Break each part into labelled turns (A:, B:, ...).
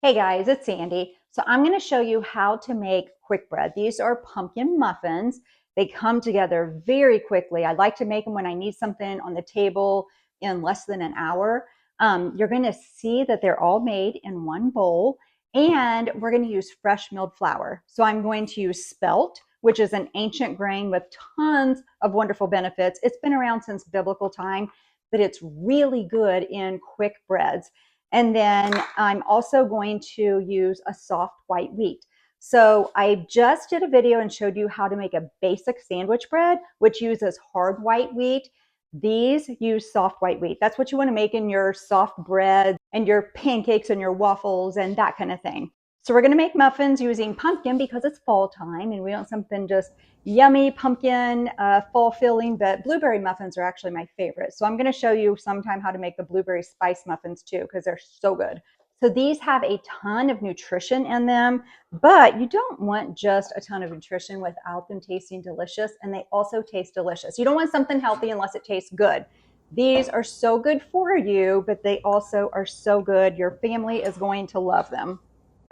A: Hey guys, it's Sandy. So I'm going to show you how to make quick bread. These are pumpkin muffins. They come together very quickly. I like to make them when I need something on the table in less than an hour. You're going to see that they're all made in one bowl, and we're going to use fresh milled flour. So I'm going to use Spelt, which is an ancient grain with tons of wonderful benefits. It's been around since biblical time, but it's really good in quick breads. And then I'm also going to use a soft white wheat. So I just did a video and showed you how to make a basic sandwich bread, which uses hard white wheat. These use soft white wheat. That's what you want to make in your soft bread and your pancakes and your waffles and that kind of thing. So we're going to make muffins using pumpkin because it's fall time and we want something just yummy pumpkin fall filling, but blueberry muffins are actually my favorite. So I'm going to show you sometime how to make the blueberry spice muffins too, because they're so good. So these have a ton of nutrition in them, but you don't want just a ton of nutrition without them tasting delicious. And they also taste delicious. You don't want something healthy unless it tastes good. These are so good for you, but they also are so good. Your family is going to love them.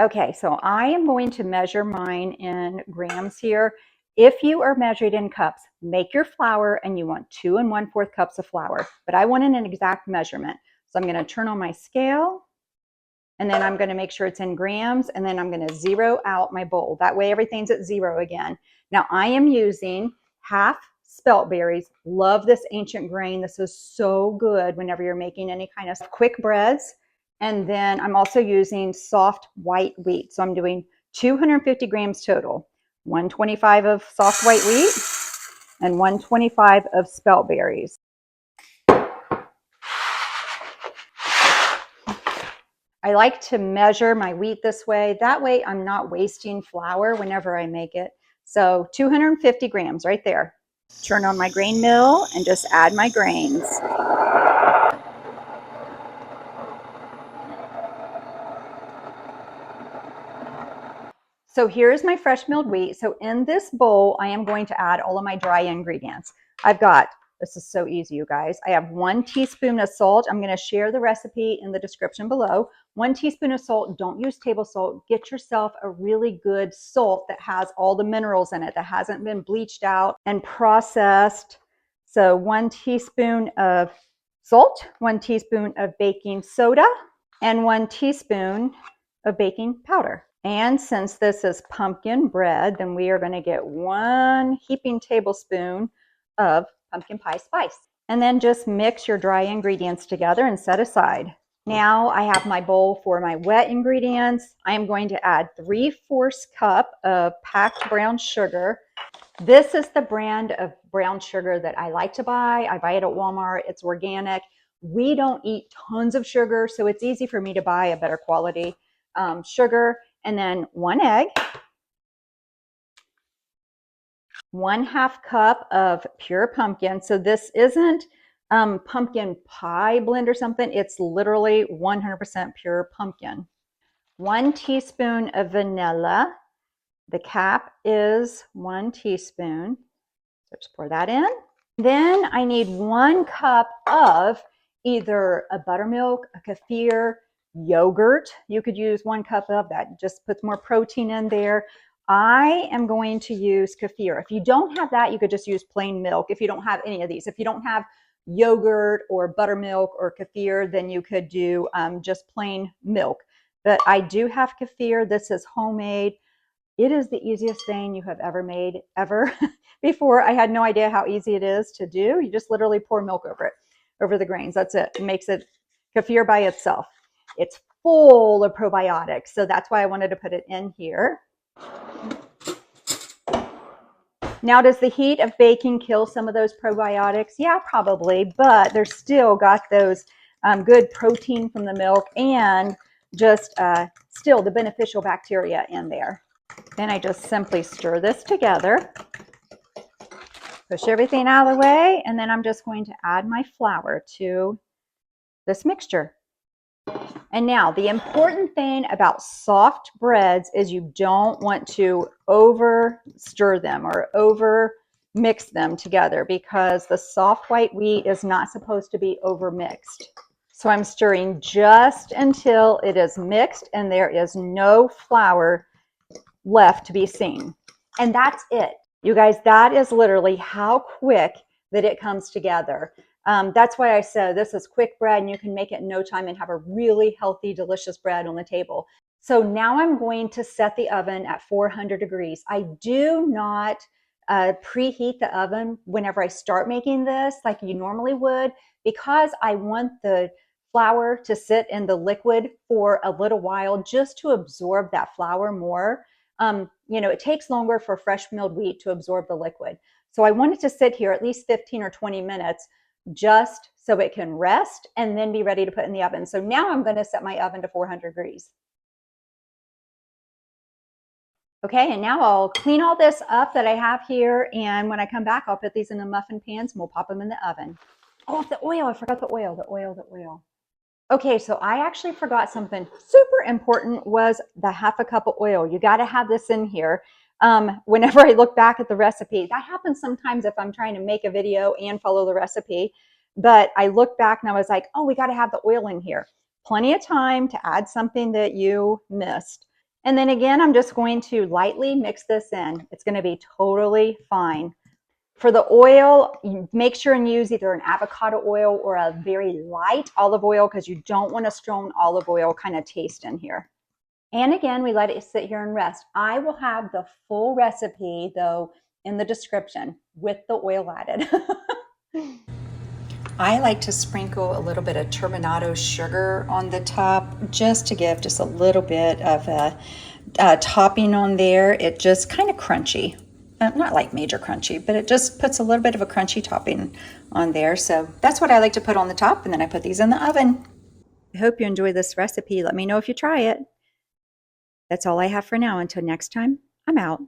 A: Okay, so I am going to measure mine in grams here. If you are measured in cups, make your flour and you want 2 1/4 cups of flour, but I want an exact measurement. So I'm going to turn on my scale and then I'm going to make sure it's in grams and then I'm going to zero out my bowl. That way everything's at zero again. Now I am using half spelt berries. Love this ancient grain. This is so good whenever you're making any kind of quick breads. And then I'm also using soft white wheat. So I'm doing 250 grams total. 125 of soft white wheat and 125 of spelt berries. I like to measure my wheat this way. That way I'm not wasting flour whenever I make it. So 250 grams right there. Turn on my grain mill and just add my grains. So here's my fresh milled wheat. So in this bowl, I am going to add all of my dry ingredients. I've got, this is so easy, you guys. I have 1 teaspoon of salt. I'm going to share the recipe in the description below. 1 teaspoon of salt. Don't use table salt. Get yourself a really good salt that has all the minerals in it, that hasn't been bleached out and processed. So 1 teaspoon of salt, 1 teaspoon of baking soda, and 1 teaspoon of baking powder. And since this is pumpkin bread, then we are going to get 1 heaping tablespoon of pumpkin pie spice. And then just mix your dry ingredients together and set aside. Now I have my bowl for my wet ingredients. I am going to add 3/4 cup of packed brown sugar. This is the brand of brown sugar that I like to buy. I buy it at Walmart. It's organic. We don't eat tons of sugar, so it's easy for me to buy a better quality sugar. And then 1 egg, 1/2 cup of pure pumpkin. So this isn't pumpkin pie blend or something. It's literally 100% pure pumpkin. 1 teaspoon of vanilla. The cap is 1 teaspoon. So just pour that in. Then I need 1 cup of either a buttermilk, a kefir, yogurt. You could use 1 cup of that. Just puts more protein in there. I am going to use kefir. If you don't have that, you could just use plain milk. If you don't have any of these, if you don't have yogurt or buttermilk or kefir, then you could do just plain milk. But I do have kefir. This is homemade. It is the easiest thing you have ever made, ever. Before, I had no idea how easy it is to do. You just literally pour milk over it, over the grains. That's it. It makes it kefir by itself. It's full of probiotics, so that's why I wanted to put it in here. Now, does the heat of baking kill some of those probiotics? Yeah, probably, but there's still got those good protein from the milk and just still the beneficial bacteria in there. Then I just simply stir this together, push everything out of the way, and then I'm just going to add my flour to this mixture. And now the important thing about soft breads is you don't want to over stir them or over mix them together because the soft white wheat is not supposed to be over mixed. So I'm stirring just until it is mixed and there is no flour left to be seen. And that's it. You guys, that is literally how quick that it comes together. That's why I said this is quick bread and you can make it in no time and have a really healthy, delicious bread on the table. So now I'm going to set the oven at 400 degrees. I do not preheat the oven whenever I start making this like you normally would, because I want the flour to sit in the liquid for a little while just to absorb that flour more. It takes longer for fresh milled wheat to absorb the liquid. So I want it to sit here at least 15 or 20 minutes just so it can rest and then be ready to put in the oven. So now I'm going to set my oven to 400 degrees. Okay, and now I'll clean all this up that I have here, and when I come back, I'll put these in the muffin pans and we'll pop them in the oven. Oh, the oil, I forgot the oil. Okay, so I actually forgot something super important, was the half a cup of oil. You got to have this in here. Whenever I look back at the recipe, that happens sometimes if I'm trying to make a video and follow the recipe, but I look back and I was like, oh, we got to have the oil in here. Plenty of time to add something that you missed. And then again, I'm just going to lightly mix this in. It's going to be totally fine. For the oil, make sure and use either an avocado oil or a very light olive oil, because you don't want a strong olive oil kind of taste in here. And again, we let it sit here and rest. I will have the full recipe, though, in the description with the oil added. I like to sprinkle a little bit of turbinado sugar on the top just to give just a little bit of a topping on there. It just kind of crunchy. Not like major crunchy, but it just puts a little bit of a crunchy topping on there. So that's what I like to put on the top, and then I put these in the oven. I hope you enjoy this recipe. Let me know if you try it. That's all I have for now. Until next time, I'm out.